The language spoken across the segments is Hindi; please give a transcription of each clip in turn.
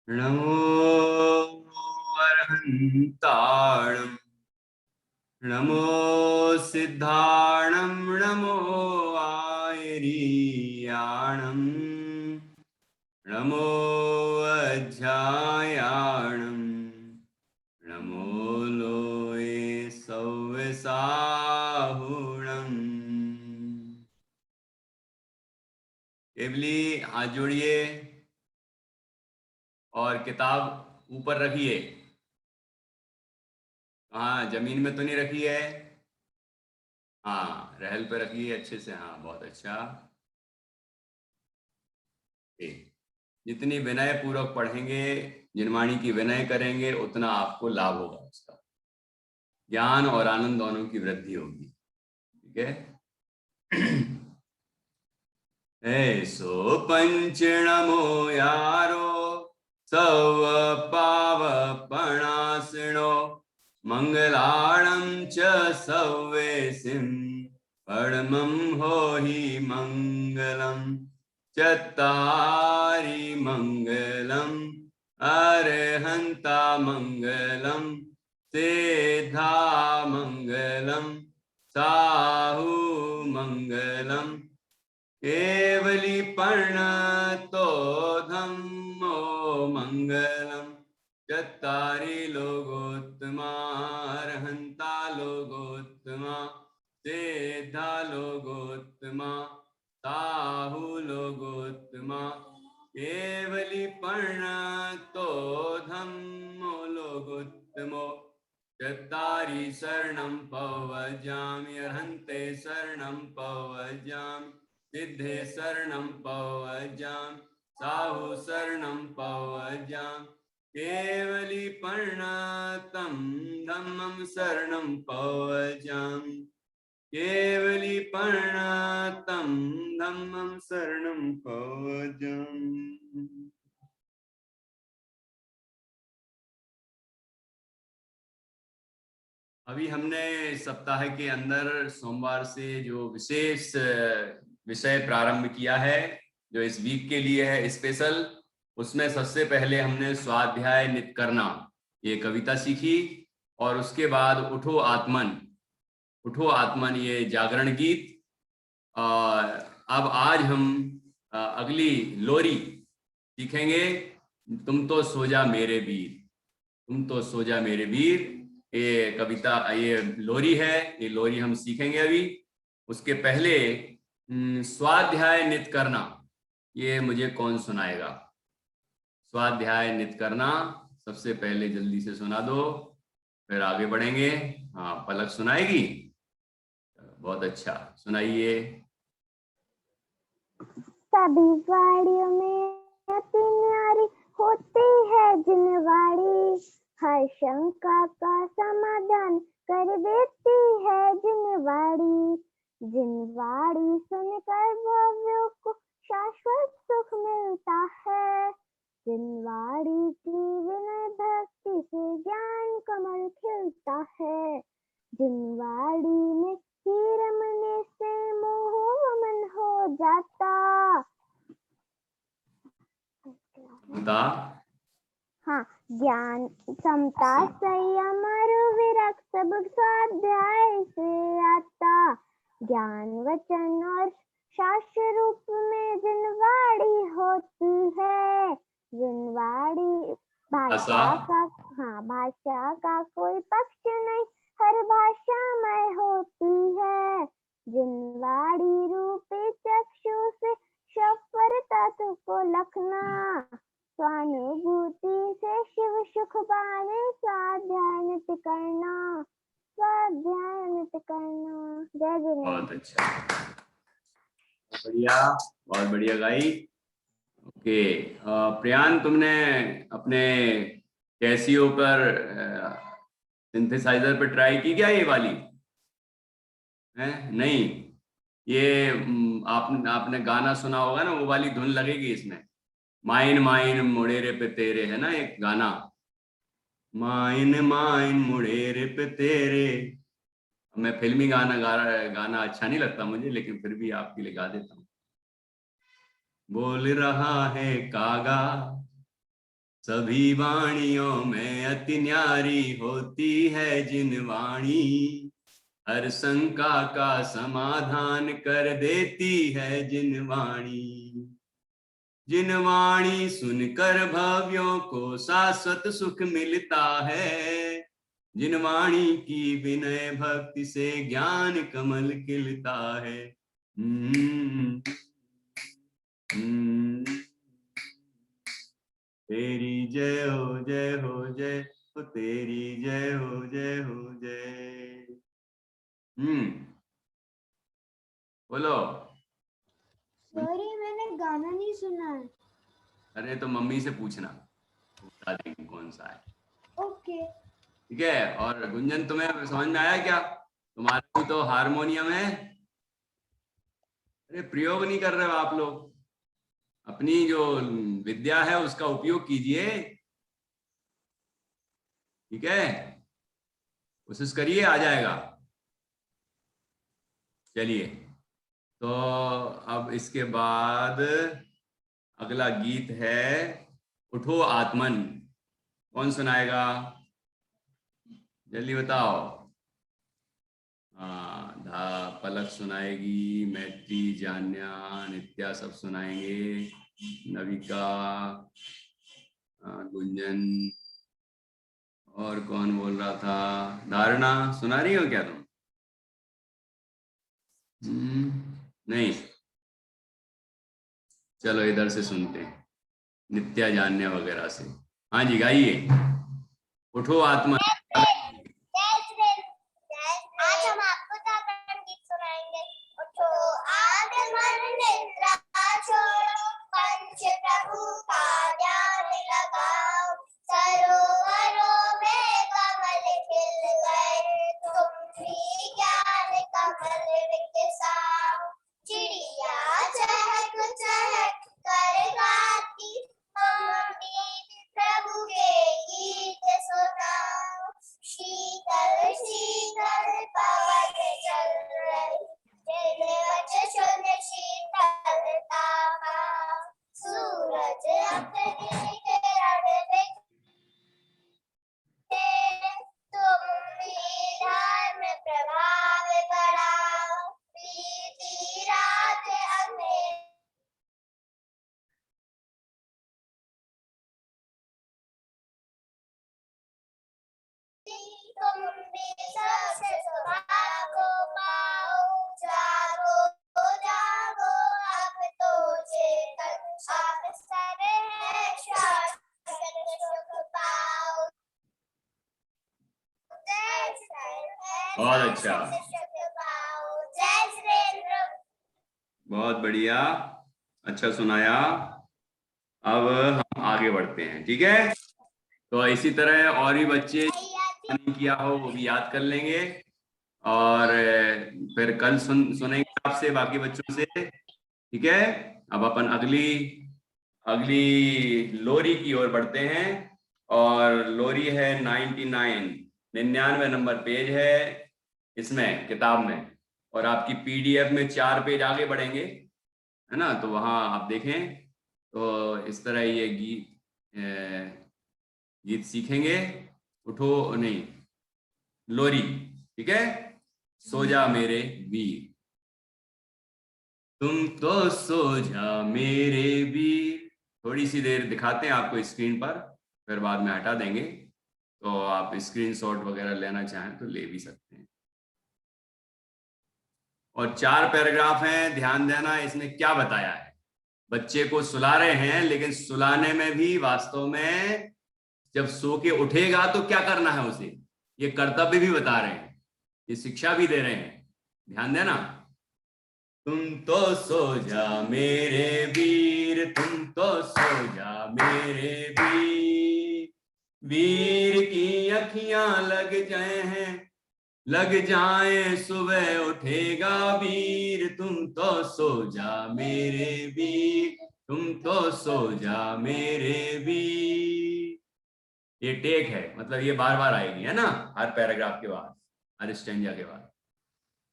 नमो अर्हन्ताणं नमो सिद्धाणं नमो आयरीयाणं नमो अध्यायाणं नमो लोये सव्यसाहुणम्। केवली हाथ जोड़िए और किताब ऊपर रखिए। हाँ, जमीन में तो नहीं रखी है। हाँ, रहल पे रखिए अच्छे से। हाँ, बहुत अच्छा। ठीक। जितनी विनय पूर्वक पढ़ेंगे, जिनवाणी की विनय करेंगे, उतना आपको लाभ होगा, उसका ज्ञान और आनंद दोनों की वृद्धि होगी। ठीक है। ऐसो पंच नमो यारो सव पावपणासिनो मंगलाणं च सव्वेसिं परमं हो हि मंगलम् चत्तारि मंगलम् अर्हन्ता मंगलम् सिद्धा मंगलम् साहु मंगलम् केवली पर्णतो धम्मो मंगलम चत्तारि लोकोत्तमा अर्हन्ता लोकोत्तमा सिद्धा लोकोत्तमा साहु लोकोत्तमा केवली पर्णतो धम्मो लोकोत्तमो चत्तारि शरणं पवज्जामि अर्हन्ते शरणं पवज्जामि सिद्धे शरणं पवज्जामि साहु शरणं पवज्जामि केवली पर्णतं धम्मं शरणं पवज्जामि केवली पर्णतं धम्मं शरणं पवज्जामि। अभी हमने सप्ताह के अंदर सोमवार से जो विशेष विषय प्रारंभ किया है, जो इस वीक के लिए है स्पेशल, उसमें सबसे पहले हमने स्वाध्याय नित करना ये कविता सीखी, और उसके बाद उठो आत्मन ये जागरण गीत। अब आज हम अगली लोरी सीखेंगे, तुम तो सो जा मेरे वीर, तुम तो सो जा मेरे वीर। ये कविता, ये लोरी है, ये लोरी हम सीखेंगे अभी। उसके पहले स्वाध्याय नित करना, ये मुझे कौन सुनाएगा? स्वाध्याय नित करना सबसे पहले जल्दी से सुना दो, फिर आगे बढ़ेंगे। हाँ, पलक सुनाएगी। बहुत अच्छा, सुनाइए। सभी वाड़ियों में अति न्यारी होती है जिनवाड़ी, हर शंका का समाधान कर देती है जिनवाड़ी। जिनवाड़ी सुनकर भव्यों को शाश्वत सुख मिलता है, जिनवाड़ी की विनय भक्ति से ज्ञान कमल खिलता है। जिनवाड़ी में ही रमने से मोह मन हो जाता। हाँ, ज्ञान समता संयम और विरक्त सब स्वाध्याय से आता। ज्ञान वचन और शास्त्र रूप में जिनवाड़ी होती है। जिनवाड़ी भाषा का कोई पक्ष नहीं, हर भाषा में होती है। जिनवाड़ी रूपी चक्षु से शपर तत्व को लखना, स्वानुभूति से शिव सुख पाने स्वाध्याय नित करना, स्वाध्याय नित करना। जय गुरु। बहुत अच्छा, बढ़िया, बहुत बढ़िया गाई। ओके, प्रियान, तुमने अपने कैसियो पर सिंथेसाइजर पर ट्राई की क्या ये वाली? है नहीं, ये आपने गाना सुना होगा ना, वो वाली धुन लगेगी इसमें। माइन माइन मुड़ेरे पे तेरे, है ना एक गाना, माइन माइन मुड़ेरे पे तेरे। मैं फिल्मी गाना अच्छा नहीं लगता मुझे, लेकिन फिर भी आपके लिए गा देता हूँ। बोल रहा है कागा, सभी वाणियों में अति न्यारी होती है जिन वाणी, हर शंका का समाधान कर देती है जिन वाणी। जिन वाणी सुनकर भव्यों को शाश्वत सुख मिलता है, जिन वाणी की विनय भक्ति से ज्ञान कमल खिलता है। तेरी जय हो जय हो जय हो, तेरी जय हो जय हो जय। बोलो। सॉरी, मैंने गाना नहीं सुना है। अरे तो मम्मी से पूछना, बता देंगे कौन सा है। ओके। ठीक है। और गुंजन, तुम्हें समझ में आया क्या? तुम्हारा भी तो हारमोनियम है। अरे प्रयोग नहीं कर रहे हो आप लोग, अपनी जो विद्या है उसका उपयोग कीजिए। ठीक है, कोशिश करिए, आ जाएगा। चलिए, तो अब इसके बाद अगला गीत है उठो आत्मन। कौन सुनाएगा? जल्दी बताओ। हाँ, धा पलक सुनाएगी, मैत्री, जान्या, नित्या सब सुनाएंगे, नविका, गुंजन, और कौन बोल रहा था? धारणा सुना रही हो क्या तुम? नहीं, चलो इधर से सुनते हैं, नित्या, जान्या वगैरह से। हाँ जी, गाइए उठो आत्मा। आज हम आपको जागरण गीत सुनाएंगे। उठो आत्मन निद्रा छोड़ो, पंच प्रभु का ध्यान लगाओ, सरोवरों में कमल खिल गए, तुम भी ज्ञान कमल विकसाओ। चिड़िया चहक चहक कर गाती, हम भी प्रभु के गीत सुनाओ। शीतल शीतल पवन चल रही, दिलवच शुद्ध शीतलता पाओ। सूरज अपनी किरण बिखेरे, तुम भी धर्म प्रभाव बढ़ाओ। बीती रात अंधेरी, तुम भी सबसे स्वभाव को पाओ। जागो जागो अब तो चेतन, आप सब है शाश्वत सुख पाओ। बहुत अच्छा, जय सुरेंद्र। बहुत बढ़िया, अच्छा सुनाया। अब हम आगे बढ़ते हैं, ठीक है? तो इसी तरह और भी बच्चे नहीं किया हो वो भी याद कर लेंगे, और फिर कल सुनेंगे आपसे, बाकी बच्चों से। ठीक है, अब अपन अगली अगली लोरी की ओर बढ़ते हैं, और लोरी है 99 नंबर पेज है इसमें, किताब में, और आपकी पीडीएफ में 4 पेज आगे बढ़ेंगे, है ना? तो वहां आप देखें। तो इस तरह ये गीत सीखेंगे। उठो, नहीं, लोरी। ठीक है, सो जा मेरे वीर, तुम तो सो जा मेरे वीर। थोड़ी सी देर दिखाते हैं आपको स्क्रीन पर, फिर बाद में हटा देंगे, तो आप स्क्रीनशॉट वगैरह लेना चाहें तो ले भी सकते हैं। और 4 पैराग्राफ हैं, ध्यान देना इसमें क्या बताया है। बच्चे को सुला रहे हैं, लेकिन सुलाने में भी वास्तव में जब सो के उठेगा तो क्या करना है उसे, ये कर्तव्य भी बता रहे हैं, ये शिक्षा भी दे रहे हैं। ध्यान देना। तुम तो सो जा मेरे वीर, तुम तो सो जा मेरे वीर, वीर की अखियां लग जाए सुबह उठेगा वीर, तुम तो सो जा मेरे वीर, तुम तो सो जा मेरे वीर। ये टेक है, मतलब ये बार बार आएगी, है ना, हर पैराग्राफ के बाद, हर स्टैंजा के बाद।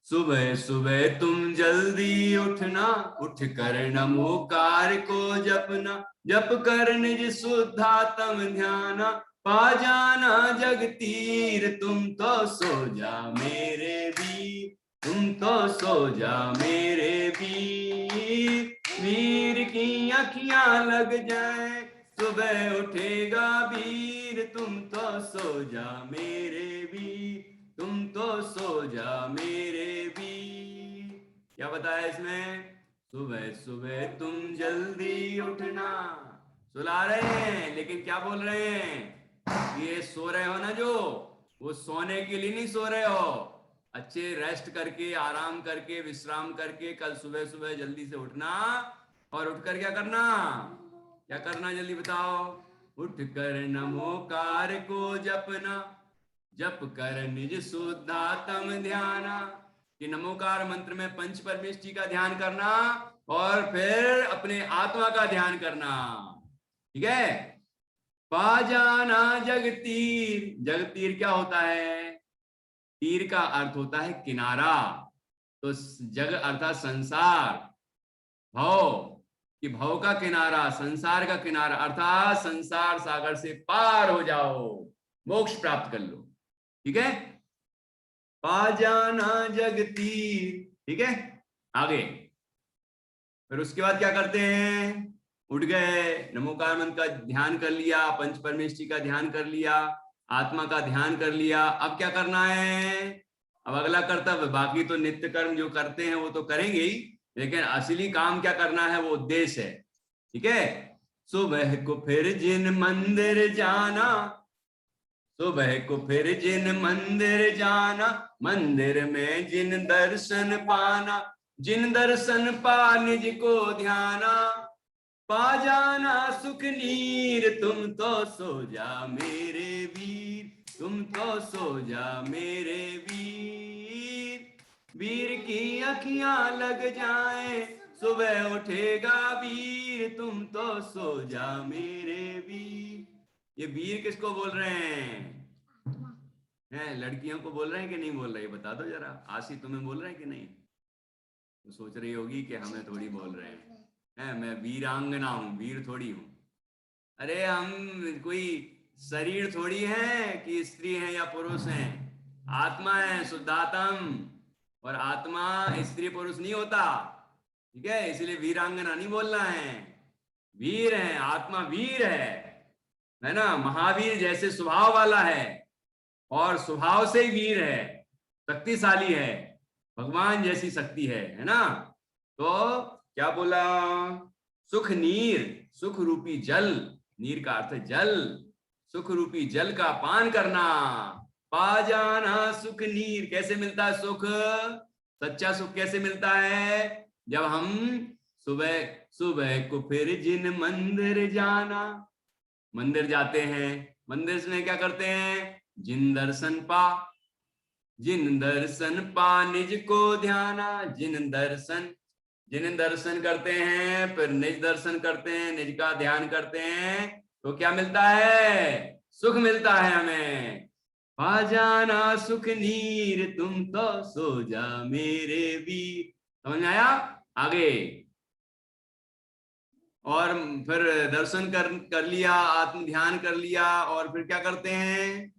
सुबह सुबह तुम जल्दी उठना, उठ कर नमोकार को जपना, जप कर निज शुद्धात्म ध्याना, पा जाना जग तीर। तुम तो सो जा मेरे वीर, तुम तो सो जा मेरे वीर, वीर की अखियां लग जाए सुबह उठेगा वीर। तुम तो सो जा मेरे वीर, तुम तो सो जा मेरे वीर। क्या बताया इसमें? सुबह सुबह तुम जल्दी उठना, सुला रहे हैं लेकिन क्या बोल रहे हैं? ये सो रहे हो ना, जो वो सोने के लिए नहीं सो रहे हो, अच्छे रेस्ट करके, आराम करके, विश्राम करके कल सुबह सुबह जल्दी से उठना। और उठकर क्या करना? क्या करना जल्दी बताओ? उठ कर नमोकार को जपना, जप कर निज शुद्धात्म ध्याना। कि नमोकार मंत्र में पंच परमेष्टि का ध्यान करना और फिर अपने आत्मा का ध्यान करना। ठीक है? पा जाना जग तीर। जग तीर क्या होता है? तीर का अर्थ होता है किनारा। तो जग अर्थात संसार, भव, कि भव का किनारा, संसार का किनारा, अर्थात संसार सागर से पार हो जाओ, मोक्ष प्राप्त कर लो। ठीक है? पा जाना जग तीर। ठीक है? आगे फिर उसके बाद क्या करते हैं? उठ गए, नमोकार मंत्र का ध्यान कर लिया, पंच परमेष्टि का ध्यान कर लिया, आत्मा का ध्यान कर लिया। अब क्या करना है? अब अगला कर्तव्य, बाकी तो नित्य कर्म जो करते हैं वो तो करेंगे ही, लेकिन असली काम क्या करना है वो उद्देश्य है। ठीक है? सुबह को फिर जिन मंदिर जाना, सुबह को फिर जिन मंदिर जाना, मंदिर में जिन दर्शन पाना, जिन दर्शन पा निज को ध्याना, पा जाना सुख नीर। तुम तो सो जा मेरे वीर, तुम तो सो जा मेरे वीर, वीर की अखियां लग जाए सुबह उठेगा वीर। तुम तो सो जा मेरे वीर। ये वीर किसको बोल रहे हैं? लड़कियों को बोल रहे हैं कि नहीं बोल रहे? बता दो जरा। आशी तुम्हें बोल रहे हैं कि नहीं? तो सोच रही होगी कि हमें थोड़ी बोल रहे हैं। मैं वीरांगना हूं, वीर थोड़ी हूं। अरे हम कोई शरीर थोड़ी है कि स्त्री है या पुरुष है, आत्मा है, शुद्धात्म। और आत्मा स्त्री पुरुष नहीं होता। ठीक है? इसलिए वीरांगना नहीं बोलना है, वीर है, आत्मा वीर है ना? महावीर जैसे स्वभाव वाला है और स्वभाव से ही वीर है, शक्तिशाली है, भगवान जैसी शक्ति है ना? तो क्या बोला? सुख नीर, सुख रूपी जल, नीर का अर्थ जल, सुख रूपी जल का पान करना। पा जाना सुख नीर। कैसे मिलता है सुख? सच्चा सुख कैसे मिलता है? जब हम सुबह सुबह को फिर जिन मंदिर जाना, मंदिर जाते हैं, मंदिर में क्या करते हैं? जिन दर्शन पा, जिन दर्शन पा निज को ध्याना, जिन दर्शन करते हैं, फिर निज दर्शन करते हैं, निज का ध्यान करते हैं, तो क्या मिलता है? सुख मिलता है हमें। पा जाना सुख नीर, तुम तो सो जा मेरे वीर। समझ में आया? आगे और फिर दर्शन कर लिया, आत्म ध्यान कर लिया, और फिर क्या करते हैं?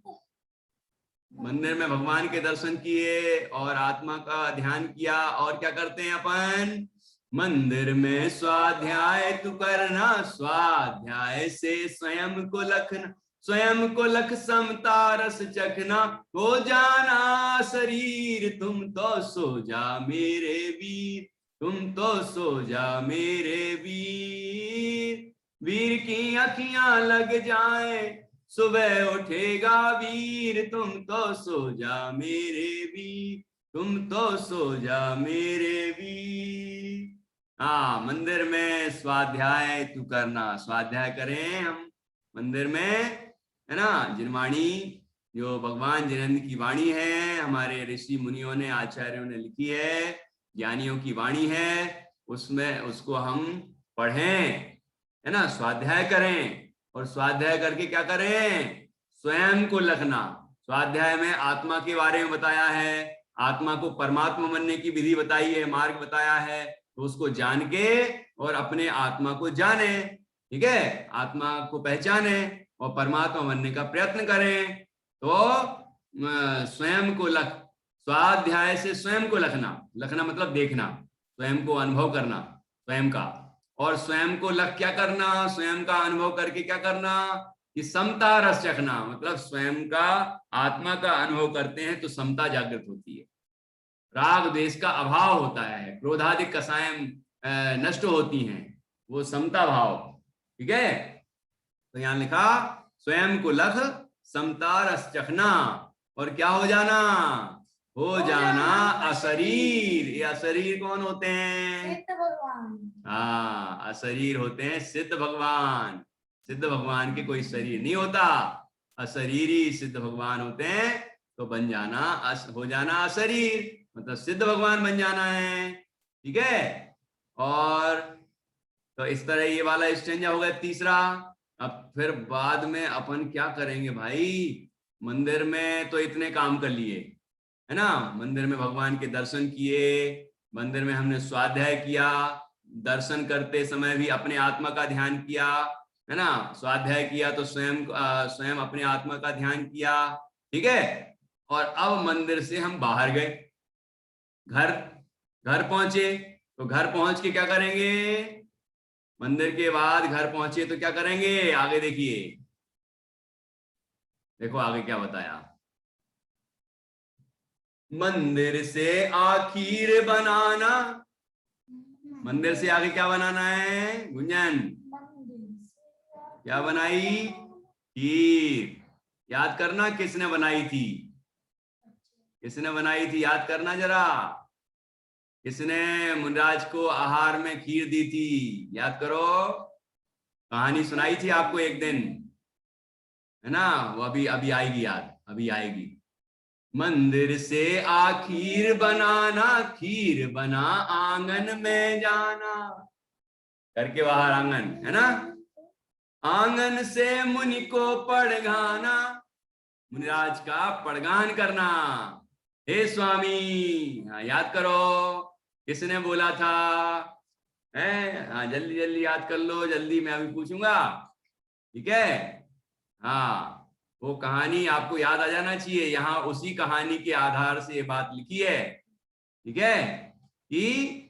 मंदिर में भगवान के दर्शन किए और आत्मा का ध्यान किया, और क्या करते हैं अपन? मंदिर में स्वाध्याय तू करना, स्वाध्याय से स्वयं को लखना, स्वयं को लख समता रस चखना, हो जाना शरीर। तुम तो सो जा मेरे वीर, तुम तो सो जा मेरे वीर, वीर की अखियां लग जाए सुबह उठेगा वीर। तुम तो सो जा मेरे वीर, तुम तो सो जा मेरे वीर। हाँ, मंदिर में स्वाध्याय तू करना, स्वाध्याय करें हम मंदिर में, है ना? जिनवाणी, जो भगवान जिनेंद्र की वाणी है, हमारे ऋषि मुनियों ने, आचार्यों ने लिखी है, ज्ञानियों की वाणी है, उसमें उसको हम पढ़ें, है ना? स्वाध्याय करें, और स्वाध्याय करके क्या करें? स्वयं को लखना। स्वाध्याय में आत्मा के बारे में बताया है, आत्मा को परमात्मा बनने की विधि बताई है, मार्ग बताया है, तो उसको जान के और अपने आत्मा को जाने, ठीक है, आत्मा को पहचाने और परमात्मा बनने का प्रयत्न करें। तो स्वयं को स्वाध्याय से स्वयं को लखना मतलब देखना, स्वयं को अनुभव करना स्वयं का, और स्वयं को क्या करना, स्वयं का अनुभव करके क्या करना कि समता रस चखना, मतलब स्वयं का आत्मा का अनुभव करते हैं तो समता जागृत होती है, राग द्वेष का अभाव होता है, क्रोधादिक कसायं नष्ट होती हैं, वो समता भाव, ठीक है। तो यहां लिखा स्वयं को लख समता रस चखना, और क्या हो जाना अशरीर। ये अशरीर कौन होते हैं? सिद्ध भगवान। हाँ, अशरीर होते हैं सिद्ध भगवान। सिद्ध भगवान के कोई शरीर नहीं होता, अशरीरी सिद्ध भगवान होते हैं। तो बन जाना हो जाना अशरीर, मतलब सिद्ध भगवान बन जाना है, ठीक है। और तो इस तरह ये वाला स्टेंजा हो गया तीसरा। अब फिर बाद में अपन क्या करेंगे भाई, मंदिर में तो इतने काम कर लिए, है ना, मंदिर में भगवान के दर्शन किए, मंदिर में हमने स्वाध्याय किया, दर्शन करते समय भी अपने आत्मा का ध्यान किया, है ना, स्वाध्याय किया तो स्वयं अपने आत्मा का ध्यान किया, ठीक है। और अब मंदिर से हम बाहर गए, घर पहुंचे, तो घर पहुंच के क्या करेंगे, मंदिर के बाद घर पहुंचे तो क्या करेंगे, आगे देखिए, देखो आगे क्या बताया। मंदिर से आखिर बनाना, मंदिर से आगे क्या बनाना है गुंजन, क्या बनाई, खीर। याद करना किसने बनाई थी, किसने बनाई थी, याद करना जरा, किसने मुनिराज को आहार में खीर दी थी, याद करो, कहानी सुनाई थी आपको एक दिन, है ना, वो अभी आएगी याद, अभी आएगी। मंदिर से आखिर बनाना, खीर बना आंगन में जाना, घर के बाहर आंगन है ना, आंगन से मुनि को पड़गाना, मुनिराज का पड़गान करना, हे स्वामी। हाँ याद करो किसने बोला था, है, हाँ जल्दी जल्दी याद कर लो, जल्दी मैं अभी पूछूंगा, ठीक है। हाँ वो कहानी आपको याद आ जाना चाहिए, यहाँ उसी कहानी के आधार से ये बात लिखी है, ठीक है, कि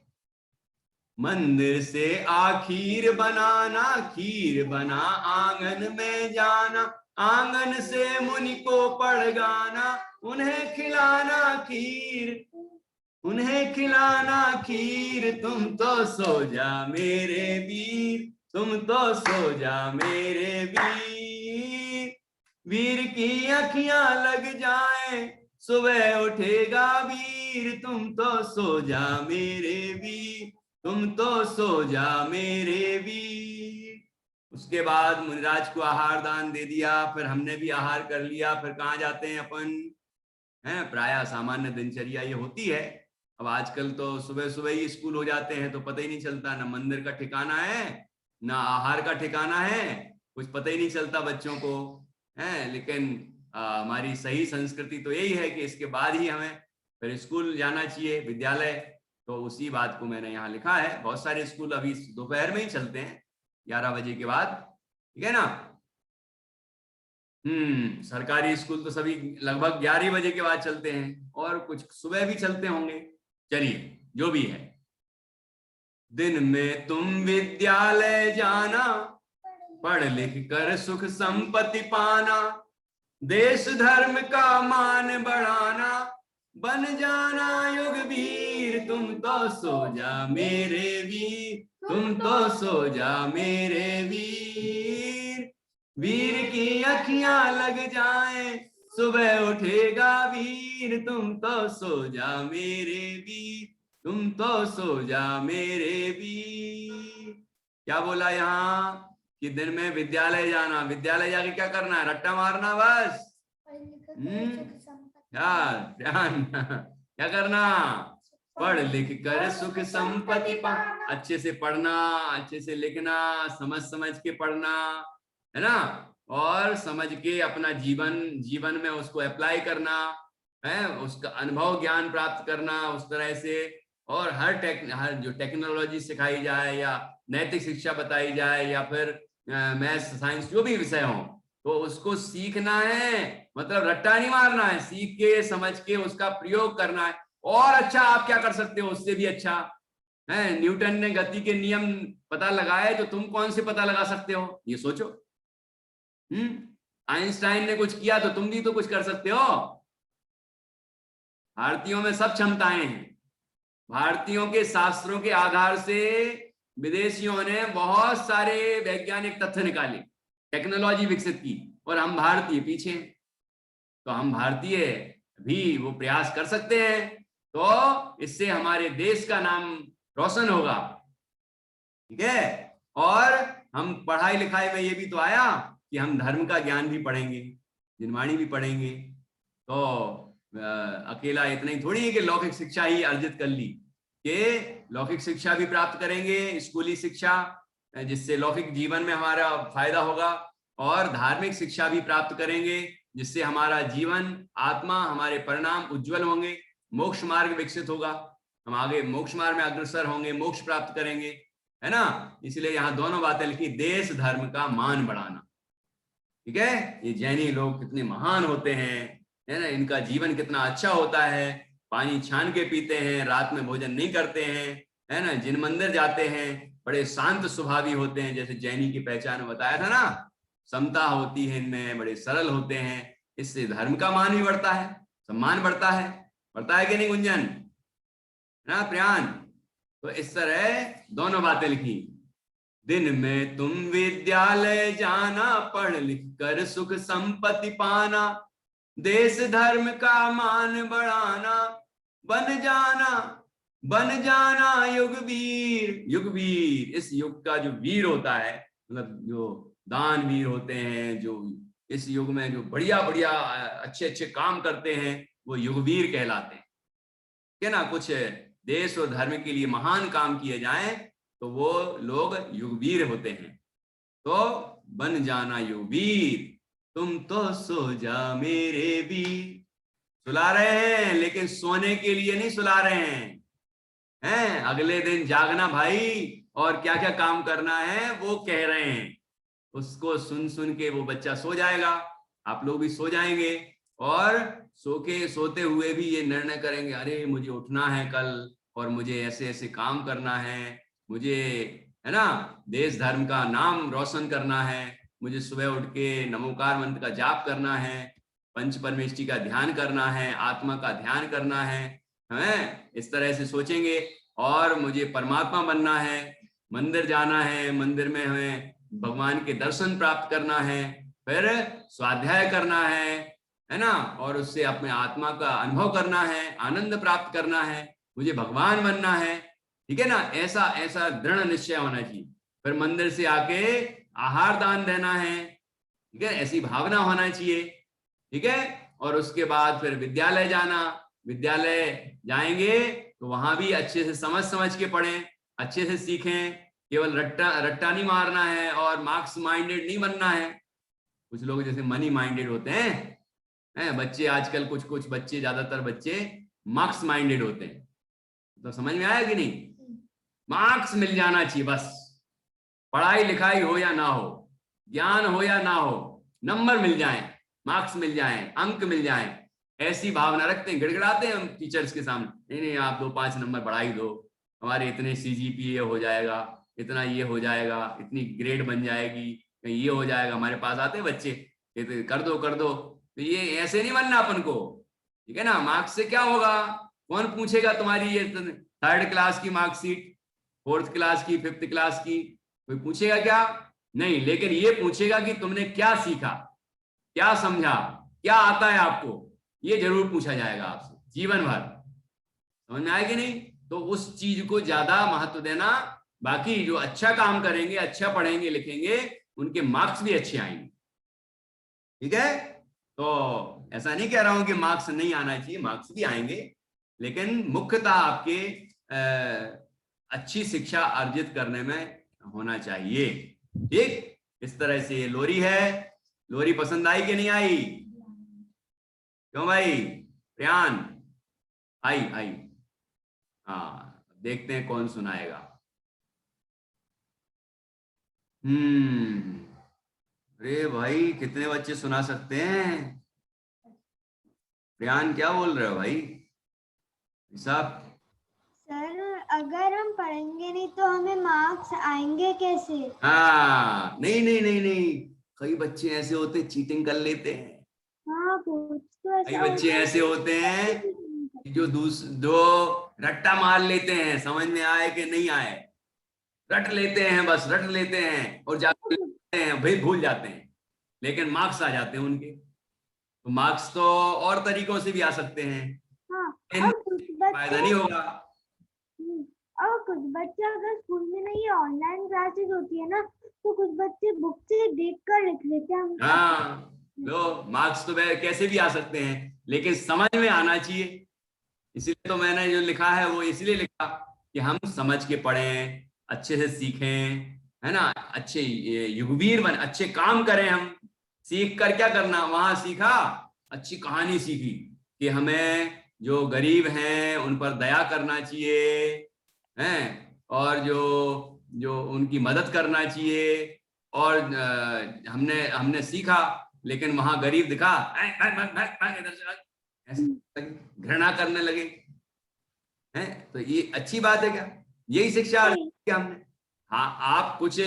मंदिर से आखिर बनाना, खीर बना आंगन में जाना, आंगन से मुनि को पड़गाना, उन्हें खिलाना खीर, उन्हें खिलाना खीर, तुम तो सो जा मेरे वीर, तुम तो सो जा मेरे वीर, वीर की अखियां लग जाए सुबह उठेगा वीर, तुम तो सो जा मेरे वीर, तुम तो सो जा मेरे वीर। उसके बाद मुनिराज को आहार दान दे दिया, फिर हमने भी आहार कर लिया, फिर कहाँ जाते हैं अपन, है प्राय सामान्य दिनचर्या ये होती है। अब आजकल तो सुबह सुबह ही स्कूल हो जाते हैं, तो पता ही नहीं चलता, ना मंदिर का ठिकाना है ना आहार का ठिकाना है, कुछ पता ही नहीं चलता बच्चों को, है। लेकिन हमारी सही संस्कृति तो यही है कि इसके बाद ही हमें फिर स्कूल जाना चाहिए, विद्यालय। तो उसी बात को मैंने यहाँ लिखा है, बहुत सारे स्कूल अभी दोपहर में ही चलते हैं 11 बजे के बाद, ठीक है ना। सरकारी स्कूल तो सभी लगभग 11 बजे के बाद चलते हैं, और कुछ सुबह भी चलते होंगे, चलिए जो भी है। दिन में तुम विद्यालय जाना, पढ़ लिख कर सुख संपत्ति पाना, देश धर्म का मान बढ़ाना, बन जाना युगवीर, तुम तो सो जा मेरे वीर, तुम तो सो जा मेरे वीर, वीर की अखियां लग जाएं सुबह उठेगा वीर, तुम तो सो जा मेरे वीर, तुम तो सो जा मेरे वीर। क्या बोला यहाँ कि दिन में विद्यालय जाना, विद्यालय जाके क्या करना है, रट्टा मारना बस, यार ध्यान क्या करना, पढ़ लिख कर सुख संपत्ति पा, अच्छे से पढ़ना, अच्छे से लिखना, समझ के पढ़ना, है ना, और समझ के अपना जीवन में उसको अप्लाई करना, है, उसका अनुभव ज्ञान प्राप्त करना उस तरह से, और हर जो टेक्नोलॉजी सिखाई जाए या नैतिक शिक्षा बताई जाए या फिर मैथ्स साइंस जो भी विषय हो, तो उसको सीखना है, मतलब रट्टा नहीं मारना है, सीख के समझ के उसका प्रयोग करना है। और अच्छा आप क्या कर सकते हो उससे भी अच्छा है, न्यूटन ने गति के नियम पता लगाए, तो तुम कौन से पता लगा सकते हो, ये सोचो। आइंस्टाइन ने कुछ किया तो तुम भी तो कुछ कर सकते हो। भारतीयों में सब क्षमताएं हैं। भारतीयों के शास्त्रों के आधार से विदेशियों ने बहुत सारे वैज्ञानिक तथ्य निकाले, टेक्नोलॉजी विकसित की, और हम भारतीय पीछे हैं। तो हम भारतीय भी वो प्रयास कर सकते हैं, तो इससे हमारे देश का नाम रोशन होगा। ठीक है, और हम पढ़ाई लिखाई में ये भी तो आया कि हम धर्म का ज्ञान भी पढ़ेंगे, जिनवाणी भी पढ़ेंगे। तो अकेला इतना ही थोड़ी है कि लौकिक शिक्षा ही अर्जित कर ली, कि लौकिक शिक्षा भी प्राप्त करेंगे, स्कूली शिक्षा, जिससे लौकिक जीवन में हमारा फायदा होगा, और धार्मिक शिक्षा भी प्राप्त करेंगे, जिससे हमारा जीवन, आत्मा, हमारे परिणाम उज्जवल होंगे, मोक्ष मार्ग विकसित होगा, हम आगे मोक्ष मार्ग में अग्रसर होंगे, मोक्ष प्राप्त करेंगे, है ना। इसलिए यहाँ दोनों बातें लिखी, देश धर्म का मान बढ़ाना। ठीक है, ये जैनी लोग कितने महान होते हैं, है ना, इनका जीवन कितना अच्छा होता है, पानी छान के पीते हैं, रात में भोजन नहीं करते हैं, है ना, जिन मंदिर जाते हैं बड़े शांत स्वभावी होते हैं, जैसे जैनी की पहचान बताया था ना, समता होती है इनमें, बड़े सरल होते हैं, इससे धर्म का मान भी बढ़ता है, सम्मान बढ़ता है कि नहीं गुंजन, ना प्रियान। तो इस तरह दोनों बातें लिखी, दिन में तुम विद्यालय जाना, पढ़ लिख कर सुख संपत्ति पाना, देश धर्म का मान बढ़ाना, बन जाना युगवीर। युगवीर, इस युग का जो वीर होता है, मतलब जो दानवीर होते हैं, जो इस युग में जो बढ़िया बढ़िया अच्छे अच्छे काम करते हैं, वो युगवीर कहलाते हैं। क्या ना, कुछ देश और धर्म के लिए महान काम किए जाएं तो वो लोग युगवीर होते हैं। तो बन जाना युगवीर, तुम तो सो जा मेरे वीर। सुला रहे हैं, लेकिन सोने के लिए नहीं सुला रहे हैं, अगले दिन जागना भाई, और क्या क्या काम करना है वो कह रहे हैं। उसको सुन सुन के वो बच्चा सो जाएगा, आप लोग भी सो जाएंगे, और सोते हुए भी ये निर्णय करेंगे, अरे मुझे उठना है कल, और मुझे ऐसे ऐसे काम करना है, मुझे, है ना, देश धर्म का नाम रोशन करना है, मुझे सुबह उठ के नमोकार मंत्र का जाप करना है, पंच परमेष्टि का ध्यान करना है, आत्मा का ध्यान करना है, इस तरह से सोचेंगे। और मुझे परमात्मा बनना है, मंदिर जाना है, मंदिर में हमें भगवान के दर्शन प्राप्त करना है, फिर स्वाध्याय करना है ना, और उससे अपने आत्मा का अनुभव करना है, आनंद प्राप्त करना है, मुझे भगवान बनना है। ठीक है ना, ऐसा ऐसा दृढ़ निश्चय होना चाहिए। फिर मंदिर से आके आहार दान देना है, ठीक है, ऐसी भावना होना चाहिए। ठीक है, और उसके बाद फिर विद्यालय जाना, विद्यालय जाएंगे तो वहां भी अच्छे से समझ के पढ़ें, अच्छे से सीखें, केवल रट्टा नहीं मारना है, और मार्क्स माइंडेड नहीं बनना है। कुछ लोग जैसे मनी माइंडेड होते हैं बच्चे, आजकल कुछ बच्चे, ज्यादातर बच्चे मार्क्स माइंडेड होते हैं। तो समझ में आया कि नहीं, मार्क्स मिल जाना चाहिए बस, पढ़ाई लिखाई हो या ना हो, ज्ञान हो या ना हो, नंबर मिल जाएं, मार्क्स मिल जाएं, अंक मिल जाएं, ऐसी भावना रखते हैं, गिड़गिड़ाते हैं हम टीचर्स के सामने, नहीं आप 2-5 नंबर बढ़ा ही दो, हमारे इतने CGPA हो जाएगा, इतना ये हो जाएगा, इतनी ग्रेड बन जाएगी, ये हो जाएगा। हमारे पास आते हैं बच्चे, ये कर दो, तो ये ऐसे नहीं बनना अपन को। ठीक है ना, मार्क्स से क्या होगा, कौन पूछेगा तुम्हारी ये 3rd क्लास की मार्कशीट, 4th क्लास की, 5th क्लास की, कोई पूछेगा क्या? नहीं, लेकिन ये पूछेगा कि तुमने क्या सीखा, क्या समझा, क्या आता है आपको, ये जरूर पूछा जाएगा आपसे जीवन भर। समझ में आया कि नहीं? तो उस चीज को ज्यादा महत्व देना। बाकी जो अच्छा काम करेंगे, अच्छा पढ़ेंगे लिखेंगे, उनके मार्क्स भी अच्छे आएंगे। ठीक है, तो ऐसा नहीं कह रहा हूं कि मार्क्स नहीं आना चाहिए, मार्क्स भी आएंगे, लेकिन मुख्यतः आपके अच्छी शिक्षा अर्जित करने में होना चाहिए। ठीक, इस तरह से ये लोरी है। लोरी पसंद आई कि नहीं आई? क्यों भाई, रेयान आई आई। हाँ, देखते हैं कौन सुनाएगा। अरे भाई, कितने बच्चे सुना सकते हैं? रेयान क्या बोल रहे हो भाई साहब? सर अगर हम पढ़ेंगे नहीं तो हमें मार्क्स आएंगे कैसे? हाँ, नहीं नहीं नहीं नहीं, कई बच्चे ऐसे होते चीटिंग कर लेते हैं। हाँ कुछ तो कई ऐसा बच्चे होता है ऐसे होते हैं कि कि जो रट्टा मार लेते हैं, समझ में आए कि नहीं आए, रट लेते हैं, बस रट लेते हैं और जाते हैं, भाई भूल जाते हैं, लेकिन मार्क्स आ जाते हैं उनके। तो मार्क्स तो और तरीकों से भी आ सकते हैं, हाँ, लेकिन और कुछ फायदा बच्चे नहीं होगा। और कुछ बच्चे अगर स्कूल में नहीं ऑनलाइन क्लासेस होती है ना, तो कुछ बच्चे बुक से देख कर लिख लेते हैं। हाँ, लो, मार्क्स तो कैसे भी आ सकते हैं, लेकिन समझ में आना चाहिए। इसीलिए तो मैंने जो लिखा है वो इसलिए लिखा कि हम समझ के पढ़ें, अच्छे से सीखें, है ना, अच्छे युगवीर बन, अच्छे काम करें। हम सीख कर क्या करना, वहां सीखा, अच्छी कहानी सीखी कि हमें जो गरीब हैं उन पर दया करना चाहिए, हैं, और जो जो उनकी मदद करना चाहिए। और हमने हमने सीखा, लेकिन वहां गरीब दिखा, इधर से ऐसे घृणा करने लगे हैं, तो ये अच्छी बात है क्या? यही शिक्षा क्या हमने? हाँ, आप कुछ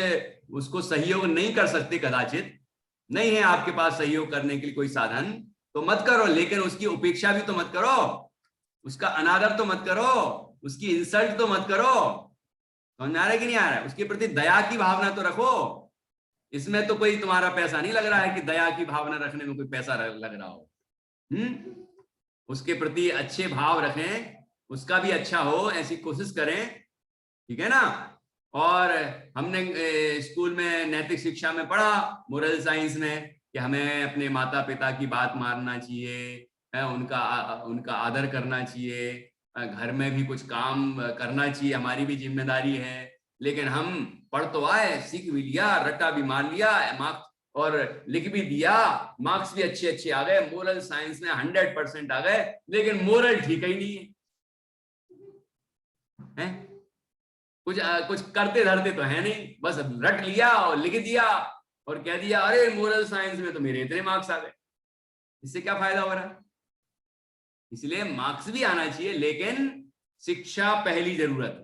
उसको सहयोग नहीं कर सकते, कदाचित नहीं है आपके पास सहयोग करने के लिए कोई साधन, तो मत करो, लेकिन उसकी उपेक्षा भी तो मत करो, उसका अनादर तो मत करो, उसकी इंसल्ट तो मत करो। समझ आ रहा है कि नहीं आ रहा है? उसके प्रति दया की भावना तो रखो। इसमें तो कोई तुम्हारा पैसा नहीं लग रहा है कि दया की भावना रखने में कोई पैसा लग रहा हो। उसके प्रति अच्छे भाव रखें, उसका भी अच्छा हो, ऐसी कोशिश करें, ठीक है ना। और हमने स्कूल में नैतिक शिक्षा में पढ़ा, मोरल साइंस में, कि हमें अपने माता पिता की बात मानना चाहिए, उनका उनका आदर करना चाहिए, घर में भी कुछ काम करना चाहिए, हमारी भी जिम्मेदारी है। लेकिन हम पढ़ तो आए, सीख भी लिया, रट्टा भी मार लिया, मार्क्स और लिख भी दिया, मार्क्स भी अच्छे अच्छे आ गए, मोरल साइंस में 100% आ गए, लेकिन मोरल ठीक ही नहीं है, कुछ कुछ करते धरते तो है नहीं, बस रट लिया और लिख दिया और कह दिया अरे मोरल साइंस में तो मेरे इतने मार्क्स आ गए। इससे क्या फायदा हो रहा है? इसलिए मार्क्स भी आना चाहिए, लेकिन शिक्षा पहली जरूरत है।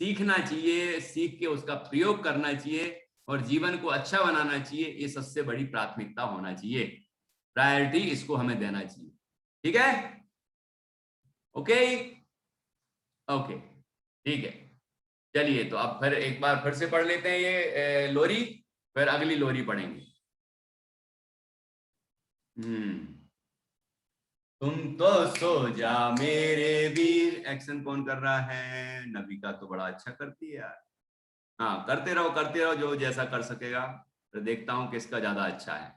सीखना चाहिए, सीख के उसका प्रयोग करना चाहिए और जीवन को अच्छा बनाना चाहिए, ये सबसे बड़ी प्राथमिकता होना चाहिए, प्रायोरिटी इसको हमें देना चाहिए। ठीक है, ओके ओके, ठीक है। चलिए, तो अब फिर एक बार फिर से पढ़ लेते हैं ये लोरी, फिर अगली लोरी पढ़ेंगे। तुम तो सो जा मेरे वीर, एक्शन कौन कर रहा है? नविका तो बड़ा अच्छा करती है यार। हाँ, करते रहो, जो जैसा कर सकेगा, फिर देखता हूं किसका ज्यादा अच्छा है।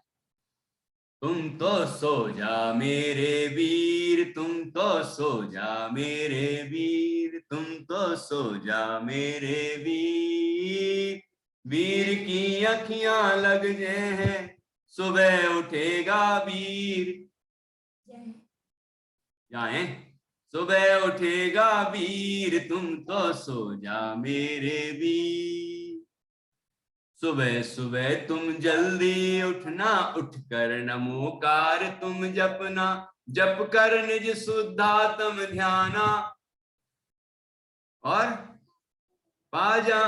तुम तो सो जा मेरे वीर, तुम तो सो जा मेरे वीर, तुम तो सो जा मेरे वीर, वीर की अखियां लग जाए, सुबह उठेगा वीर। जाए, सुबह उठेगा वीर, तुम तो सो जा मेरे वीर। सुबह सुबह तुम जल्दी उठना, उठकर नमोकार तुम जपना, जप कर निज शुद्धात्म ध्याना, और पाजा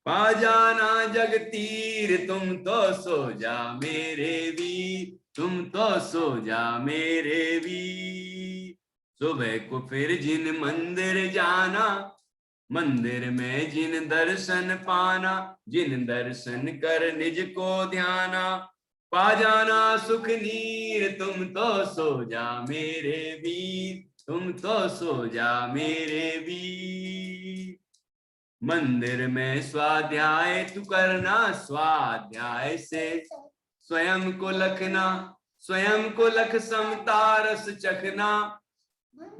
पाजाना जग तीर, तुम तो सो जा मेरे वीर, तुम तो सो जा मेरे वीर। सुबह को फिर जिन मंदिर जाना, मंदिर में जिन दर्शन पाना, जिन दर्शन कर निज को ध्याना, पा जाना सुख नीर, तुम तो सो जा मेरे वीर, तुम तो सो जा मेरे वीर। मंदिर में स्वाध्याय तू करना, स्वाध्याय से स्वयं को लखना, स्वयं को लख समता रस चखना,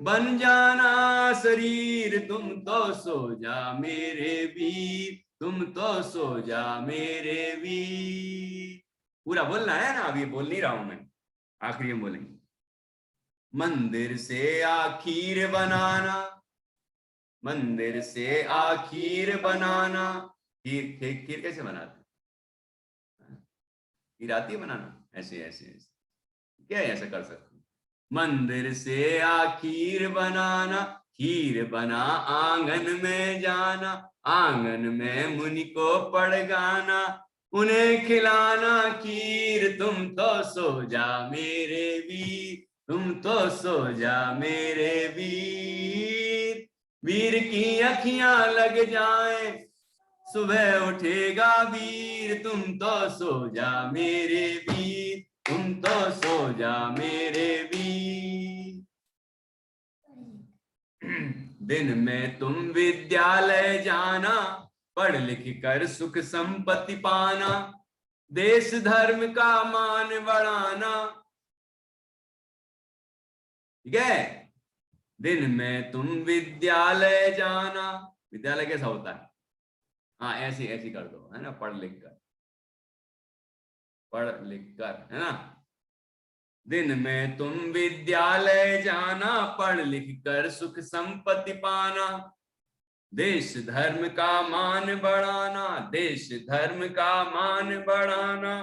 बन जाना शरीर, तुम तो सो जा मेरे वीर, तुम तो सो जा मेरे वीर। पूरा बोलना है ना, अभी बोल नहीं रहा हूं मैं, आखिरी में बोलेंगे। मंदिर से आखिर बनाना, मंदिर से आखिर बनाना। खीर खीर खीर कैसे बनाते हैं? खीर आती है बनाना? ऐसे ऐसे ऐसे क्या है, ऐसा कर सकते हैं। मंदिर से आखिर बनाना, खीर बना आंगन में जाना, आंगन में मुनि को पड़ गाना, उन्हें खिलाना खीर, तुम तो सो जा मेरे वीर, तुम तो सो जा मेरे वीर। वीर की अखियां लग जाए, सुबह उठेगा वीर, तुम तो सो जा मेरे वीर, तुम तो सो जा मेरे वीर। दिन में तुम विद्यालय जाना, पढ़ लिख कर सुख संपत्ति पाना, देश धर्म का मान बढ़ाना। ठीक है, दिन में तुम विद्यालय जाना, विद्यालय कैसा होता है? हाँ ऐसी ऐसी कर दो, है ना, पढ़ लिख कर, पढ़ लिख कर, है ना। दिन में तुम विद्यालय जाना, पढ़ लिख कर सुख संपत्ति पाना, देश धर्म का मान बढ़ाना, देश धर्म का मान बढ़ाना,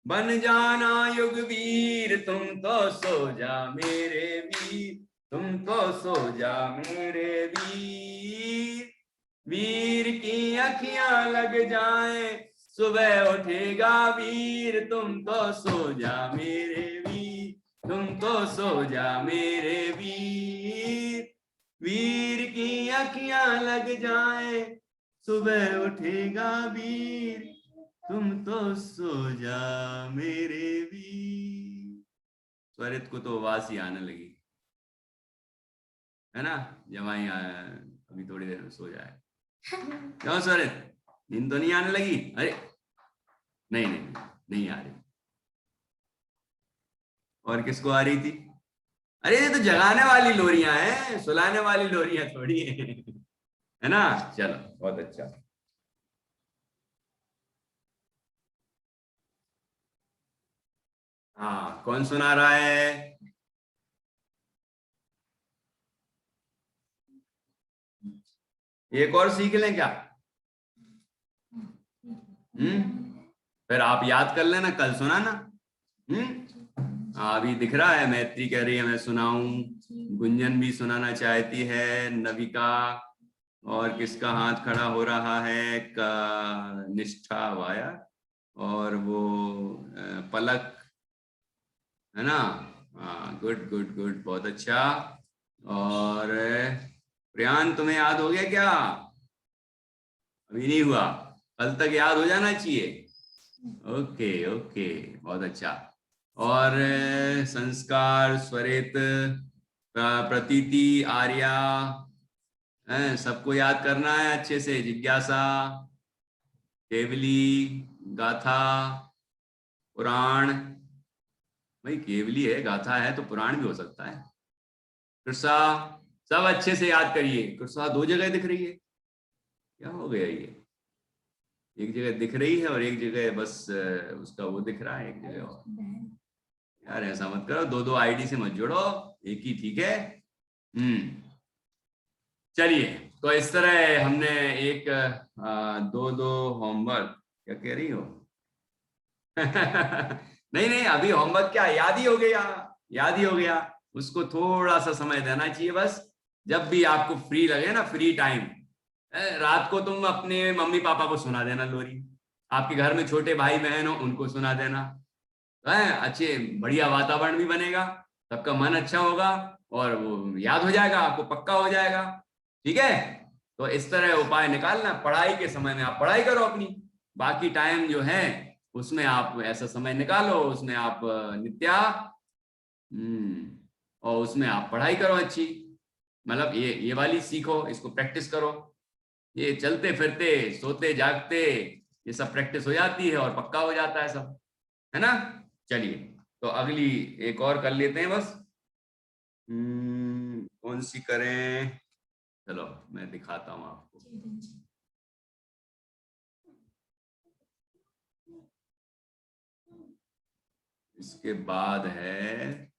बन जाना युगवीर, तुम तो सो जा मेरे वीर, तुम तो सो जा मेरे वीर। वीर की अखियां लग जाए, सुबह उठेगा वीर, तुम तो सो जा मेरे वीर, तुम तो सो जा मेरे वीर। वीर की अखियां लग जाए, सुबह उठेगा वीर, तुम तो सो जा मेरे वीर। स्वरित को तो वासी आने लगी, है ना। जमाई अभी थोड़ी देर में सो जाए। क्यों स्वरित, नींद तो नहीं आने लगी? अरे नहीं नहीं नहीं आ रही। और किसको आ रही थी? अरे ये तो जगाने वाली लोरियां हैं, सुलाने वाली लोरियां थोड़ी है ना। चलो बहुत अच्छा। हाँ कौन सुना रहा है? एक और सीख लें क्या? फिर आप याद कर लेना, कल सुनाना। हाँ अभी दिख रहा है, मैत्री कह रही है मैं सुनाऊं, गुंजन भी सुनाना चाहती है, नविका, और किसका हाथ खड़ा हो रहा है, का निष्ठा वाया, और वो पलक, है ना। हाँ गुड गुड गुड, बहुत अच्छा। और प्रियान तुम्हें याद हो गया क्या? अभी नहीं हुआ, कल तक याद हो जाना चाहिए। ओके ओके, बहुत अच्छा। और संस्कार, स्वरित, प्रतीति, आर्या, सबको याद करना है अच्छे से। जिज्ञासा, केवली, गाथा, पुराण, भाई केवली है, गाथा है तो पुराण भी हो सकता है। कृषा, सब अच्छे से याद करिए। कृषा दो जगह दिख रही है, क्या हो गया ये? एक जगह दिख रही है और एक जगह बस उसका वो दिख रहा है, एक जगह और। यार ऐसा मत करो, दो दो आईडी से मत जोड़ो, एक ही ठीक है। चलिए, तो इस तरह हमने एक दो दो होमवर्क, क्या कह रही हो? नहीं नहीं, अभी होमवर्क क्या, याद ही हो गया, याद ही हो गया। उसको थोड़ा सा समय देना चाहिए बस। जब भी आपको फ्री लगे ना, फ्री टाइम, रात को तुम अपने मम्मी पापा को सुना देना लोरी, आपके घर में छोटे भाई बहन हो उनको सुना देना, है अच्छे, बढ़िया वातावरण भी बनेगा, सबका मन अच्छा होगा, और वो याद हो जाएगा आपको, पक्का हो जाएगा। ठीक है, तो इस तरह उपाय निकालना, पढ़ाई के समय में आप पढ़ाई करो अपनी, बाकी टाइम जो है उसमें आप ऐसा समय निकालो, उसमें आप नित्या, और उसमें आप पढ़ाई करो अच्छी, मतलब ये वाली सीखो, इसको प्रैक्टिस करो। ये चलते फिरते सोते जागते ये सब प्रैक्टिस हो जाती है और पक्का हो जाता है सब, है ना। चलिए, तो अगली एक और कर लेते हैं बस। कौन सी करें? चलो मैं दिखाता हूं आपको। इसके बाद है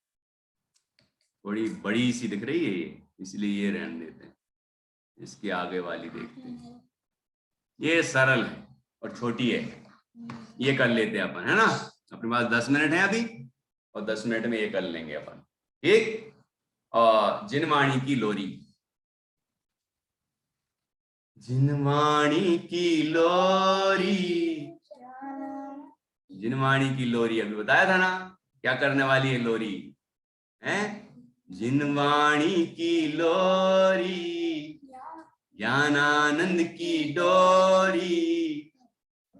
थोड़ी बड़ी सी दिख रही है ये, इसलिए ये रहने देते हैं, इसके आगे वाली देखते हैं। ये सरल है और छोटी है, ये कर लेते हैं अपन, है ना। अपने पास 10 मिनट है अभी, और 10 मिनट में ये कर लेंगे अपन, ठीक। और जिनवाणी की लोरी, जिनवाणी की लोरी, जिनवाणी की लोरी अभी बताया था ना, क्या करने वाली है लोरी, है। जिनवाणी की लोरी, ज्ञानानंद की डोरी,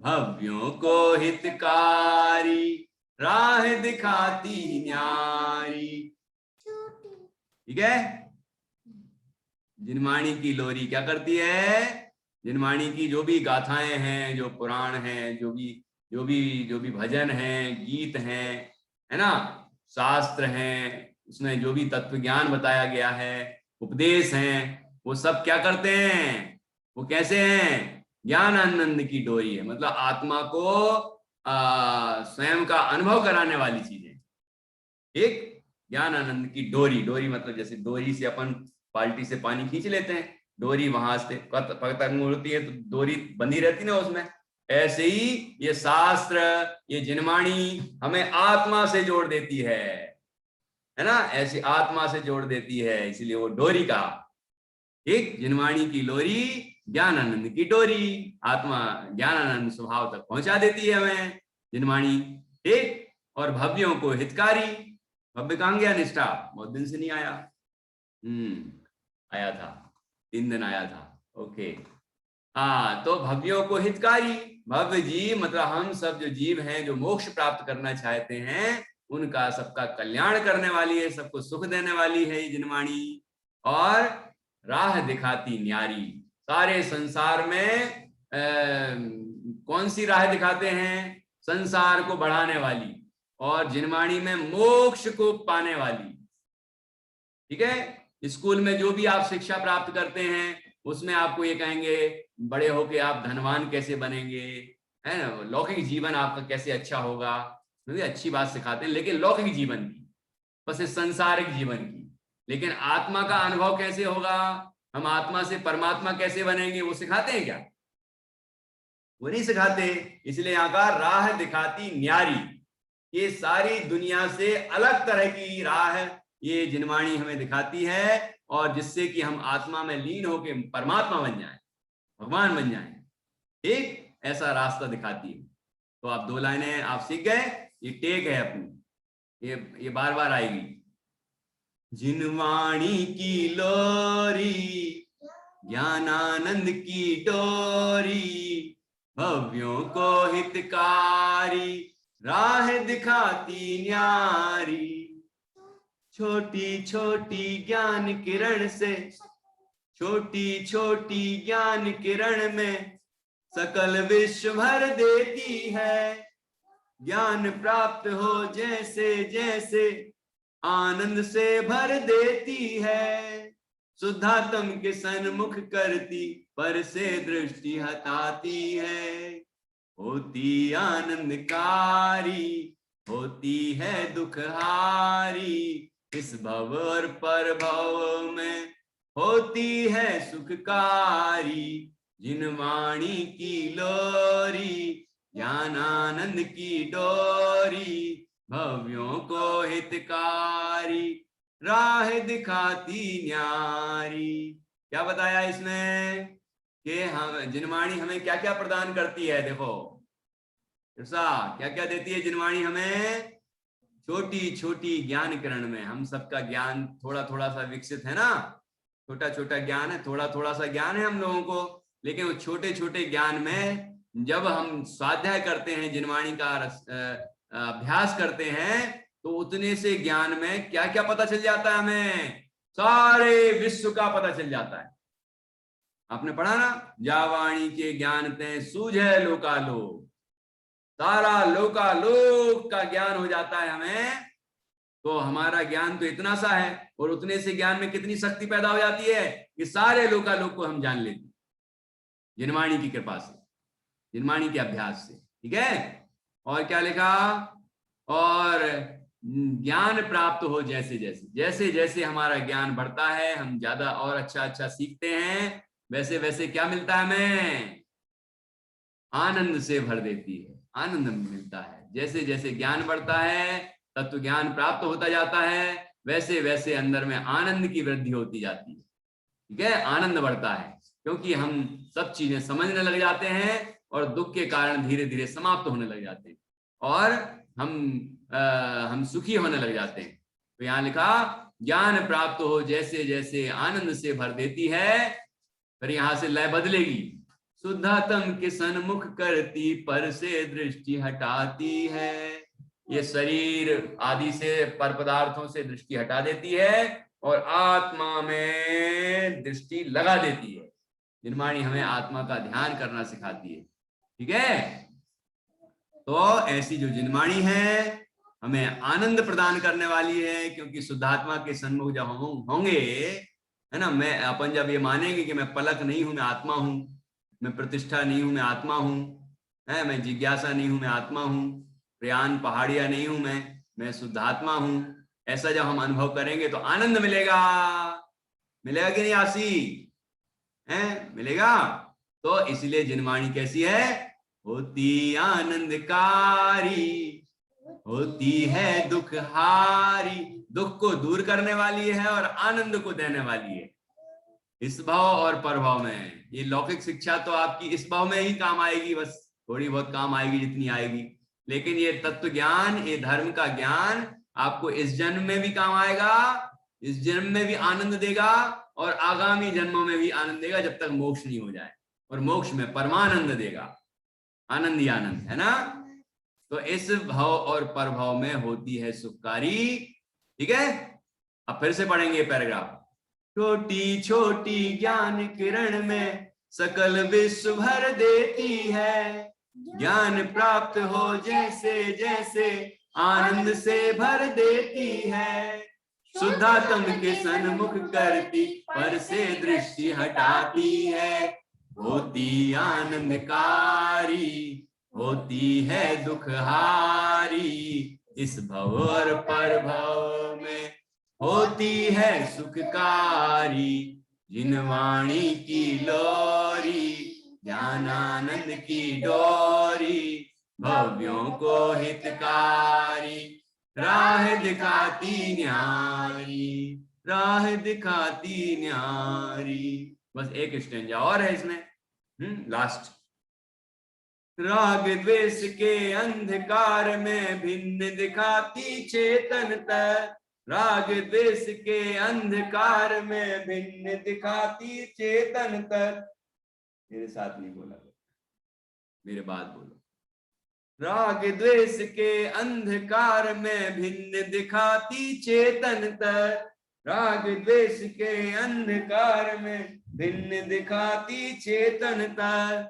भव्यों को हितकारी, राह दिखाती न्यारी। ठीक है। जिनवाणी की लोरी क्या करती है, जिनवाणी की जो भी गाथाएं हैं, जो पुराण हैं, जो भी भजन हैं, गीत हैं, है ना, शास्त्र हैं, उसमें जो भी तत्व ज्ञान बताया गया है, उपदेश हैं, वो सब क्या करते हैं, वो कैसे हैं, ज्ञान आनंद की डोरी है, मतलब आत्मा को स्वयं का अनुभव कराने वाली चीजें। एक ज्ञान आनंद की डोरी, डोरी मतलब जैसे डोरी से अपन बाल्टी से पानी खींच लेते हैं, डोरी वहां से पतंग उड़ती है तो डोरी बंधी रहती ना उसमें, ऐसे ही ये शास्त्र, ये जिनवाणी हमें आत्मा से जोड़ देती है ना, ऐसी आत्मा से जोड़ देती है, इसलिए वो डोरी का। एक जिनवाणी की लोरी, ज्ञान आनंद की डोरी, आत्मा ज्ञान आनंद स्वभाव तक पहुंचा देती है हमें जिनवाणी, ठीक। और भव्यों को हितकारी, भव्य कहां गया निष्ठा, बहुत दिन से नहीं आया। आया था, 3 दिन आया था, ओके। हाँ, तो भव्यों को हितकारी, भव्य जीव मतलब हम सब जो जीव हैं, जो मोक्ष प्राप्त करना चाहते हैं, उनका सबका कल्याण करने वाली है, सबको सुख देने वाली है ये जिनवाणी। और राह दिखाती न्यारी, सारे संसार में कौन सी राह दिखाते हैं, संसार को बढ़ाने वाली, और जिनवाणी में मोक्ष को पाने वाली। ठीक है। स्कूल में जो भी आप शिक्षा प्राप्त करते हैं, उसमें आपको ये कहेंगे बड़े होके आप धनवान कैसे बनेंगे, है ना, लौकिक जीवन आपका कैसे अच्छा होगा, तो अच्छी बात सिखाते हैं, लेकिन लौकिक जीवन की, बस इस संसारिक जीवन की। लेकिन आत्मा का अनुभव कैसे होगा, हम आत्मा से परमात्मा कैसे बनेंगे, वो सिखाते हैं क्या, वो नहीं सिखाते। इसलिए यहाँ का राह दिखाती न्यारी, ये सारी दुनिया से अलग तरह की राह ये जिनवाणी हमें दिखाती है, और जिससे कि हम आत्मा में लीन होकर परमात्मा बन जाएं, भगवान बन जाएं, ठीक, ऐसा रास्ता दिखाती है। तो आप 2 लाइनें आप सीख गए, ये टेक है अपनी, ये बार बार आएगी। जिनवाणी की लोरी, ज्ञानानंद की डोरी, भव्यों को हितकारी, राह दिखाती न्यारी, छोटी छोटी ज्ञान किरण से, छोटी छोटी ज्ञान किरण में सकल विश्व भर देती है, ज्ञान प्राप्त हो जैसे जैसे आनंद से भर देती है, शुद्धात्म के सन्मुख करती पर से दृष्टि हटाती है, होती आनंदकारी, होती है दुखहारी, इस भव और पर भव में होती है सुखकारी, जिनवाणी की लोरी, ज्ञानानंद की डोरी, भव्यों को हितकारी, राह दिखाती न्यारी। क्या बताया इसमें कि हम जिनवाणी हमें क्या क्या प्रदान करती है, देखो क्या क्या देती है जिनवाणी हमें, छोटी छोटी ज्ञान किरण में, हम सबका ज्ञान थोड़ा थोड़ा सा विकसित है ना, छोटा छोटा ज्ञान है, थोड़ा थोड़ा सा ज्ञान है हम लोगों को, लेकिन उस छोटे छोटे ज्ञान में जब हम स्वाध्याय करते हैं, जिनवाणी का अभ्यास करते हैं, तो उतने से ज्ञान में क्या क्या पता चल जाता है हमें, सारे विश्व का पता चल जाता है। आपने पढ़ा ना, जावाणी के ज्ञान ते सूझे लोकालोक, सारा लोकालोक का ज्ञान हो जाता है हमें। तो हमारा ज्ञान तो इतना सा है, और उतने से ज्ञान में कितनी शक्ति पैदा हो जाती है कि सारे लोकालोक को हम जान लेते हैं जिनवाणी की कृपा से, जिनवाणी के अभ्यास से। ठीक है। और क्या लिखा, और ज्ञान प्राप्त हो, जैसे जैसे जैसे जैसे हमारा ज्ञान बढ़ता है, हम ज्यादा और अच्छा अच्छा सीखते हैं, वैसे वैसे क्या मिलता है हमें? आनंद से भर देती है, आनंद मिलता है। जैसे जैसे ज्ञान बढ़ता है, तत्व ज्ञान प्राप्त होता जाता है, वैसे वैसे अंदर में आनंद की वृद्धि होती जाती है। ठीक है, आनंद बढ़ता है क्योंकि हम सब चीजें समझने लग जाते हैं और दुख के कारण धीरे धीरे समाप्त होने लग जाते हैं और हम सुखी होने लग जाते हैं। तो यहाँ लिखा ज्ञान प्राप्त हो जैसे जैसे आनंद से भर देती है। फिर यहां से लय बदलेगी, शुद्धात्म के सन्मुख करती पर से दृष्टि हटाती है। ये शरीर आदि से पर पदार्थों से दृष्टि हटा देती है और आत्मा में दृष्टि लगा देती है। निर्माणी हमें आत्मा का ध्यान करना सिखाती है। ठीक है, तो ऐसी जो जिनवाणी है हमें आनंद प्रदान करने वाली है, क्योंकि शुद्धात्मा के सन्मुख जब हम होंगे, है ना, मैं अपन जब ये मानेंगे कि मैं पलक नहीं हूं, मैं आत्मा हूं, मैं प्रतिष्ठा नहीं हूं, मैं आत्मा हूं, है, मैं जिज्ञासा नहीं हूं, मैं आत्मा हूं, प्रयाण पहाड़िया नहीं हूं, मैं शुद्धात्मा हूं, ऐसा जब हम अनुभव करेंगे तो आनंद मिलेगा। मिलेगा कि नहीं आशी? है, मिलेगा। तो इसलिए जिनवाणी कैसी है? होती आनंदकारी, होती है दुख हारी, दुख को दूर करने वाली है और आनंद को देने वाली है। इस भाव और परभाव में ये लौकिक शिक्षा तो आपकी इस भाव में ही काम आएगी, बस थोड़ी बहुत काम आएगी जितनी आएगी, लेकिन ये तत्व ज्ञान, ये धर्म का ज्ञान आपको इस जन्म में भी काम आएगा, इस जन्म में भी आनंद देगा और आगामी जन्मों में भी आनंद देगा जब तक मोक्ष नहीं हो जाए, और मोक्ष में परमानंद देगा, आनंद ही आनंद है ना। तो इस भाव और परभाव में होती है सुखकारी। ठीक है, अब फिर से पढ़ेंगे पैराग्राफ। छोटी छोटी ज्ञान किरण में सकल विश्व भर देती है, ज्ञान प्राप्त हो जैसे जैसे आनंद से भर देती है, शुद्धात्म के सन्मुख करती पर से दृष्टि हटाती है, होती आनंदकारी, होती है दुख हारी, इस भव और परभव में होती है सुखकारी, जिनवाणी की लोरी, ज्ञानानंद की डोरी, भव्यों को हितकारी, राह दिखाती न्यारी, राह दिखाती न्यारी। बस एक स्टेंजा और है इसमें, लास्ट। राग द्वेष के अंधकार में भिन्न दिखाती चेतनता, राग द्वेष के अंधकार में भिन्न दिखाती चेतनता। मेरे साथ नहीं बोला, मेरे बाद बोलो। राग द्वेष के अंधकार में भिन्न दिखाती चेतनता, राग द्वेष के अंधकार में भिन्न दिखाती चेतनता,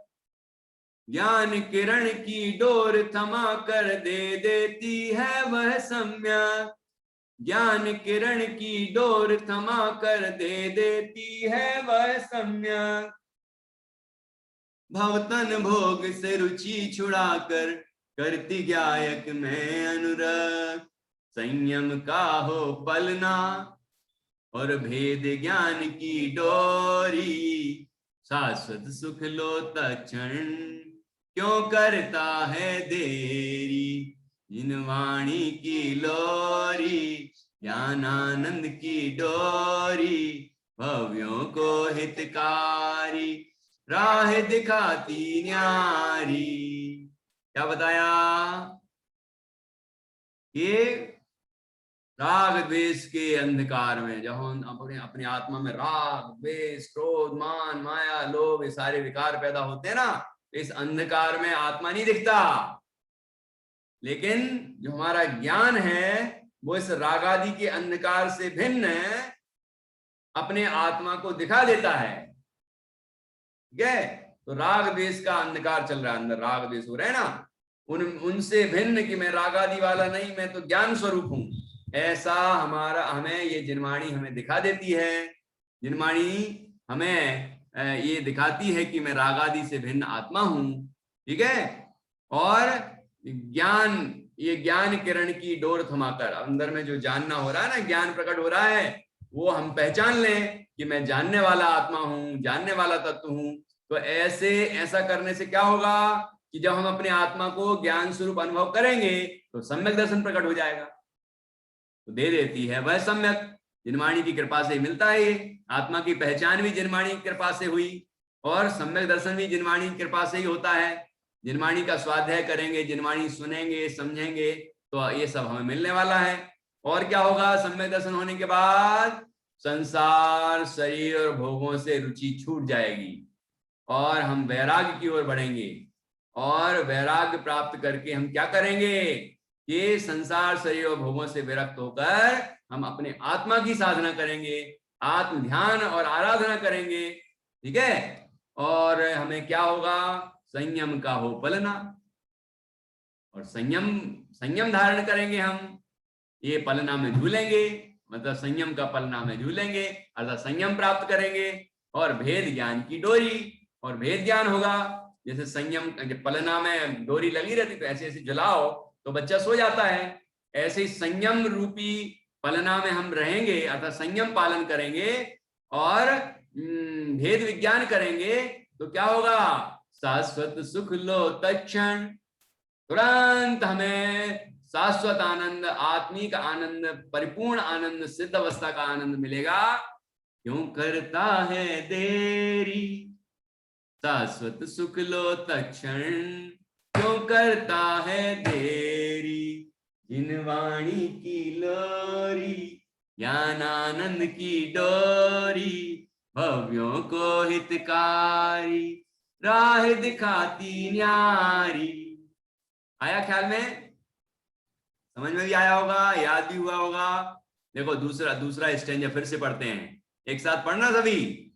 ज्ञान किरण की डोर थमा कर दे देती है वह सम्यक, ज्ञान किरण की डोर थमा कर दे देती है वह सम्यक, भवतन भोग से रुचि छुड़ाकर करती गायक में अनुरक्त, संयम का हो पलना और भेद ज्ञान की डोरी, शाश्वत सुख लो तक्षण क्यों करता है देरी, जिनवाणी की लोरी, ज्ञानानंद की डोरी, भव्यों को हितकारी, राह दिखाती न्यारी। क्या बताया? ये राग द्वेष के अंधकार में जब हम अपने आत्मा में राग द्वेष क्रोध मान माया लोभ ये सारे विकार पैदा होते हैं ना, इस अंधकार में आत्मा नहीं दिखता, लेकिन जो हमारा ज्ञान है वो इस रागादि के अंधकार से भिन्न अपने आत्मा को दिखा देता है। ठीक है, तो राग द्वेष का अंधकार चल रहा है, अंदर राग द्वेष हो रहे हैं ना, उनसे भिन्न कि मैं रागादि वाला नहीं, मैं तो ज्ञान स्वरूप हूं, ऐसा हमें ये जिनवाणी हमें दिखा देती है। जिनवाणी हमें ये दिखाती है कि मैं रागादि से भिन्न आत्मा हूं। ठीक है, और ज्ञान ये ज्ञान किरण की डोर थमाकर, अंदर में जो जानना हो रहा है ना, ज्ञान प्रकट हो रहा है, वो हम पहचान लें कि मैं जानने वाला आत्मा हूं, जानने वाला तत्व हूं। तो ऐसा करने से क्या होगा कि जब हम अपने आत्मा को ज्ञान स्वरूप अनुभव करेंगे तो सम्यक दर्शन प्रकट हो जाएगा। तो दे देती है वह सम्यक, जिनवाणी की कृपा से मिलता है। ये आत्मा की पहचान भी जिनवाणी की कृपा से हुई, और सम्यक दर्शन भी जिनवाणी की कृपा से ही होता है। जिनवाणी का स्वाध्याय करेंगे, जिनवाणी सुनेंगे, समझेंगे, तो ये सब हमें मिलने वाला है। और क्या होगा सम्यक दर्शन होने के बाद? संसार, शरीर और भोगों से रुचि छूट जाएगी और हम वैराग्य की ओर बढ़ेंगे। और वैराग्य प्राप्त करके हम क्या करेंगे कि संसार, शरीर और भोगों से विरक्त होकर हम अपने आत्मा की साधना करेंगे, आत्म ध्यान और आराधना करेंगे। ठीक है। और हमें क्या होगा? संयम का हो पलना, और संयम धारण करेंगे हम। ये पलना में झूलेंगे, मतलब संयम का पलना में झूलेंगे, अर्थात संयम प्राप्त करेंगे। और भेद ज्ञान की डोरी, और भेद ज्ञान होगा। जैसे संयम, जब पलना में डोरी लगी रहती तो ऐसे ऐसे जलाओ तो बच्चा सो जाता है, ऐसे ही संयम रूपी पलना में हम रहेंगे, अर्थात संयम पालन करेंगे और भेद विज्ञान करेंगे। तो क्या होगा? शाश्वत सुख लो तत्क्षण, तुरंत हमें शाश्वत आनंद, आत्मिक आनंद, परिपूर्ण आनंद, सिद्ध अवस्था का आनंद मिलेगा। क्यों करता है देरी, शाश्वत सुख लो तत्क्षण, क्यों करता है देरी, जिनवाणी की लोरी, ज्ञान आनंद की डोरी, भव्यों को हितकारी, राह दिखाती न्यारी। आया ख्याल में? समझ में भी आया होगा, याद भी हुआ होगा। देखो दूसरा स्टेंजा फिर से पढ़ते हैं, एक साथ पढ़ना सभी।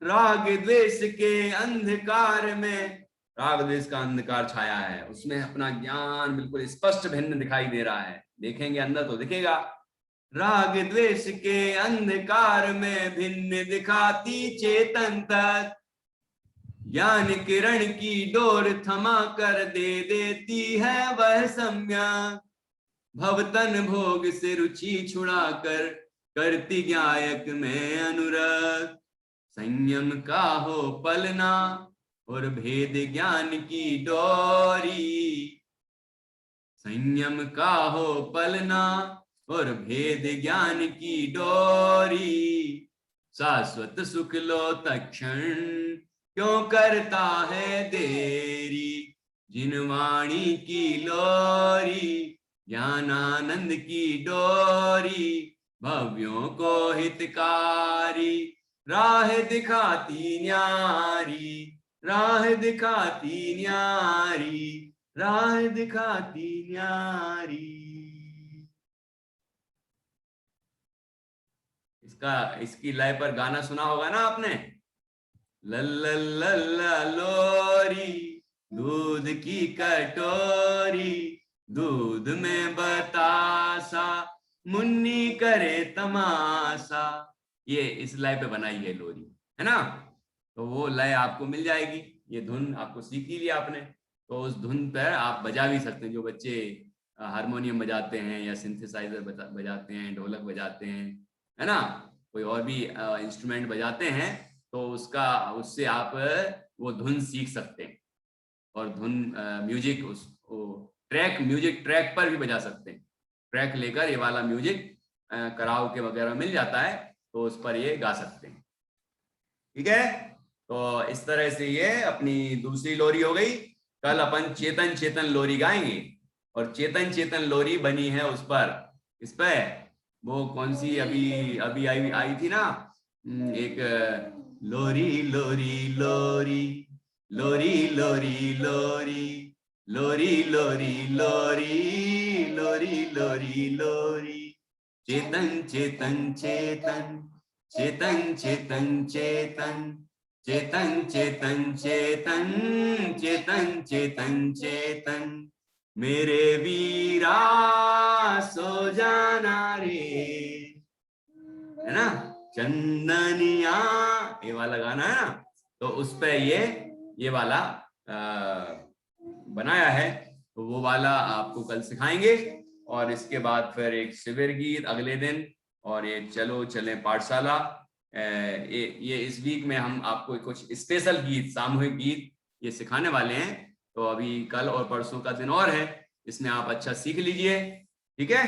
राग द्वेष के अंधकार में, राग द्वेष का अंधकार छाया है, उसमें अपना ज्ञान बिल्कुल स्पष्ट भिन्न दिखाई दे रहा है। देखेंगे अंदर तो दिखेगा। राग द्वेष के अंधकार में भिन्न दिखाती चेतन तत्व, ज्ञान किरण की डोर थमा कर दे देती है वह सम्यक, भवतन भोग से रुचि छुड़ा कर करती गायक में अनुरक्त, संयम का हो पलना और भेद ज्ञान की डोरी, संयम का हो पलना और भेद ज्ञान की डोरी, शाश्वत सुख लो तत्क्षण, क्यों करता है देरी, जिनवाणी की लोरी, ज्ञान आनंद की डोरी, भव्यों को हितकारी, राह दिखाती न्यारी, राह दिखाती न्यारी, राह दिखाती न्यारी। इसकी लय पर गाना सुना होगा ना आपने? लल्ला लोरी, दूध की कटोरी, दूध में बतासा, मुन्नी करे तमाशा। ये इस लय पे बनाई है लोरी, है ना? तो वो लय आपको मिल जाएगी। ये धुन आपको सीख ही लिया आपने, तो उस धुन पर आप बजा भी सकते हैं। जो बच्चे हारमोनियम बजाते हैं या सिंथेसाइजर बजाते हैं, ढोलक बजाते हैं, है ना, कोई और भी इंस्ट्रूमेंट बजाते हैं, तो उससे आप वो धुन सीख सकते हैं। और धुन म्यूजिक म्यूजिक ट्रैक पर भी बजा सकते हैं। ट्रैक लेकर ये वाला म्यूजिक कराओके वगैरह मिल जाता है, तो उस पर ये गा सकते हैं। ठीक है। तो इस तरह से ये अपनी दूसरी लोरी हो गई। कल अपन चेतन चेतन लोरी गाएंगे, और चेतन चेतन लोरी बनी है उस पर, इस पे वो कौन सी अभी आई थी ना, एक लोरी लोरी लोरी लोरी लोरी लोरी लोरी लोरी लोरी लोरी लोरी लोरी, चेतन चेतन चेतन चेतन चेतन चेतन चेतन चेतन चेतन चेतन चेतन चेतन, मेरे वीरा सो जाना रे, है ना, चंदनिया, ये वाला गाना है ना, तो उस पे ये वाला बनाया है। तो वो वाला आपको कल सिखाएंगे। और इसके बाद फिर एक शिविर गीत अगले दिन, और ये चलो चले पाठशाला। ये इस वीक में हम आपको कुछ स्पेशल गीत, सामूहिक गीत ये सिखाने वाले हैं। तो अभी कल और परसों का दिन और है, इसमें आप अच्छा सीख लीजिए, ठीक है।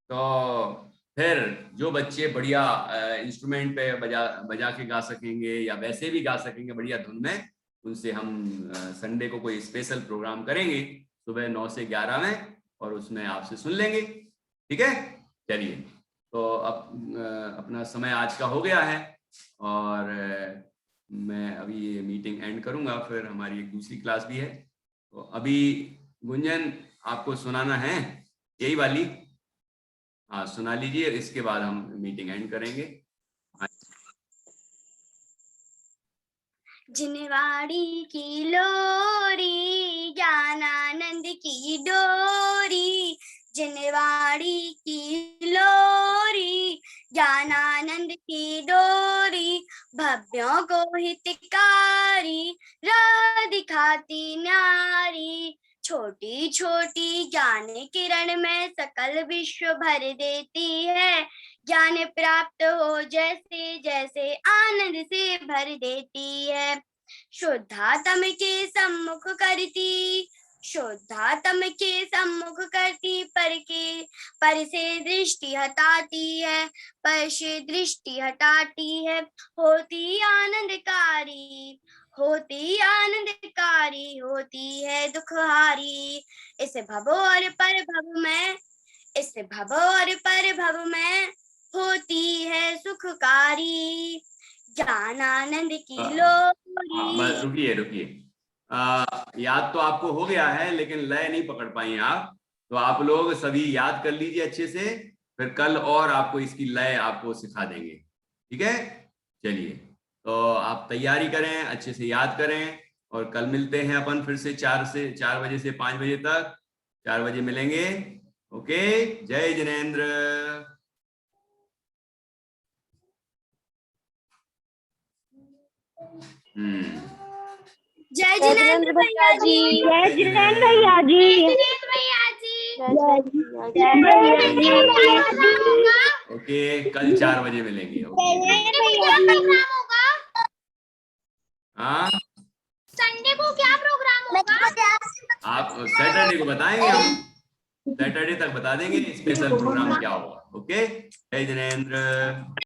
तो फिर जो बच्चे बढ़िया इंस्ट्रूमेंट पे बजा के गा सकेंगे या वैसे भी गा सकेंगे बढ़िया धुन में, उनसे हम संडे को कोई स्पेशल प्रोग्राम करेंगे सुबह 9 से 11 में, और उसमें आपसे सुन लेंगे, ठीक है। चलिए, तो अब अपना समय आज का हो गया है, और मैं अभी ये मीटिंग एंड करूंगा, फिर हमारी एक दूसरी क्लास भी है। तो अभी गुंजन आपको सुनाना है यही वाली, हाँ सुना लीजिए, इसके बाद हम मीटिंग एंड करेंगे। जिनवाड़ी की लोरी, ज्ञानानंद की डोरी, जिनवाड़ी की लोरी, ज्ञानानंद की डोरी, भव्यों को हितकारी, राह दिखाती न्यारी, छोटी छोटी ज्ञान किरण में सकल विश्व भर देती है, ज्ञान प्राप्त हो जैसे जैसे आनंद से भर देती है, शुद्धात्म के सम्मुख करती, शुद्धात्म के सम्मुख करती, पर से दृष्टि हटाती है, पर से दृष्टि हटाती है, होती आनंदकारी, होती आनंदकारी, होती है दुखहारी, इस भव और पर भव में, इस भव और पर भव में होती है सुखकारी, ज्ञानानंद की लोरी। बस रुकिए रुकिए, याद तो आपको हो गया है, लेकिन लय नहीं पकड़ पाई आप, तो आप लोग सभी याद कर लीजिए अच्छे से, फिर कल और आपको इसकी लय आपको सिखा देंगे, ठीक है। चलिए, तो आप तैयारी करें, अच्छे से याद करें, और कल मिलते हैं अपन फिर से 4 बजे से 5 बजे तक, 4 बजे मिलेंगे। ओके, जय जिनेंद्र। जय जिनेंद्र भैया जी, जय जिनेंद्र भैया जी, जय जिनेंद्र भैया जी। ओके, कल 4 बजे मिलेंगे। हाँ, संडे को क्या प्रोग्राम होगा? आप सैटरडे को बताएंगे, हम सैटरडे तक बता देंगे स्पेशल प्रोग्राम क्या होगा। ओके, जय जिनेंद्र।